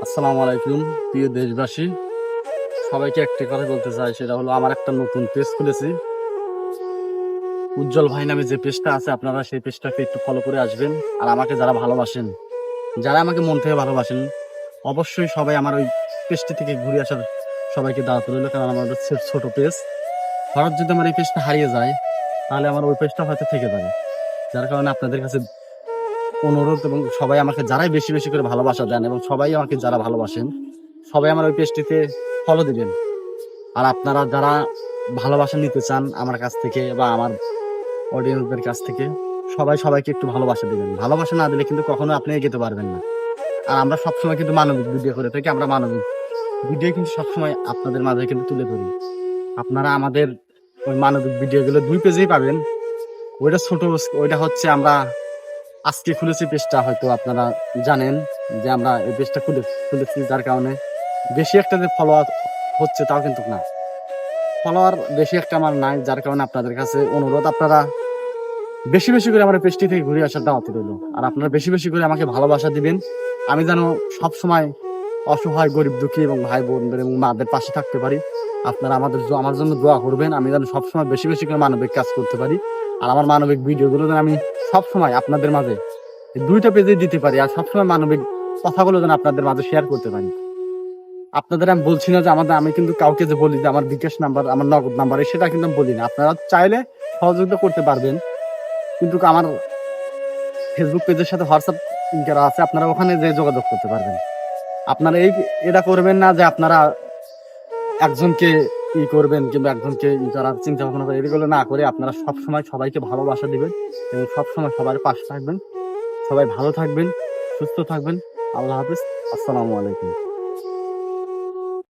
আসসালামু আলাইকুম প্রিয় দেশবাসী, সবাইকে একটা কথা বলতে চাই, সেটা হলো আমার একটা নতুন পেজ খুলেছি। উজ্জ্বল ভাই নামে যে পেজটা আছে, আপনারা সেই পেজটাকে একটু ফলো করে আসবেন। আর আমাকে যারা ভালোবাসেন, যারা আমাকে মন থেকে ভালোবাসেন, অবশ্যই সবাই আমার ওই পেজটি থেকে ঘুরে আসার সবাইকে দাওয়াত রইল। কারণ আমার হচ্ছে ছোট পেজ, হঠাৎ যদি আমার এই পেজটা হারিয়ে যায় তাহলে আমার ওই পেজটা হয়তো থেকে যাবে। যার কারণে আপনাদের কাছে অনুরোধ, এবং সবাই আমাকে যারাই বেশি বেশি করে ভালোবাসা দেন এবং সবাই আমাকে যারা ভালোবাসেন, সবাই আমার ওই পেজটিতে ফলো দিবেন। আর আপনারা যারা ভালোবাসা নিতে চান আমার কাছ থেকে বা আমার অডিয়েন্সদের কাছ থেকে, সবাই সবাইকে একটু ভালোবাসা দিবেন। ভালোবাসা না দিলে কিন্তু কখনো আপনি এগোতে পারবেন না। আর আমরা সবসময় কিন্তু মানবিক ভিডিও করে থাকি, আমরা মানবিক ভিডিও কিন্তু সবসময় আপনাদের মাঝে কিন্তু তুলে ধরি। আপনারা আমাদের ওই মানবিক ভিডিওগুলো 2 পেজেই পাবেন। ওইটা ছোট, ওইটা হচ্ছে আমরা আজকে খুলেছি পেজটা, হয়তো আপনারা জানেন যে আমরা এই পেজটা খুলেছি, যার কারণে বেশি একটা যে ফলোয়ার হচ্ছে তাও কিন্তু না, ফলোয়ার বেশি একটা আমার নাই। যার কারণে আপনাদের কাছে অনুরোধ, আপনারা বেশি বেশি করে আমার পেজটি থেকে ঘুরে আসার দাওয়াত রইল। আর আপনারা বেশি বেশি করে আমাকে ভালোবাসা দিবেন। আমি যেন সবসময় অসহায়, গরিব, দুঃখী এবং ভাই বোনদের এবং মাদের পাশে থাকতে পারি। আপনারা আমার জন্য দোয়া করবেন। আমি যেন সবসময় বেশি বেশি করে মানবিক কাজ করতে পারি। আর আমার মানবিক ভিডিওগুলো যেন আমি সবসময় আপনাদের মাঝে 2টা পেজে দিতে পারি। আর সবসময় মানবিক কথাগুলো যেন আপনাদের মাঝে শেয়ার করতে পারি। আপনাদের আমি বলছি না যে আমি কিন্তু কাউকে যে বলি যে আমার বিকাশ নাম্বার, আমার নগদ নাম্বার, সেটা কিন্তু আমি বলি না। আপনারা চাইলে সহযোগিতা করতে পারবেন, কিন্তু আমার ফেসবুক পেজের সাথে হোয়াটসঅ্যাপ লিংক করা আছে, আপনারা ওখানে যে যোগাযোগ করতে পারবেন। আপনারা এটা করবেন না যে আপনারা একজনকে করবেন কিংবা একজনকে করার চিন্তা ভাবনা করে, এগুলো না করে আপনারা সবসময় সবাইকে ভালোবাসা দিবেন এবং সবসময় সবার পাশে থাকবেন। সবাই ভালো থাকবেন, সুস্থ থাকবেন। আল্লাহ হাফিজ। আসসালামু আলাইকুম।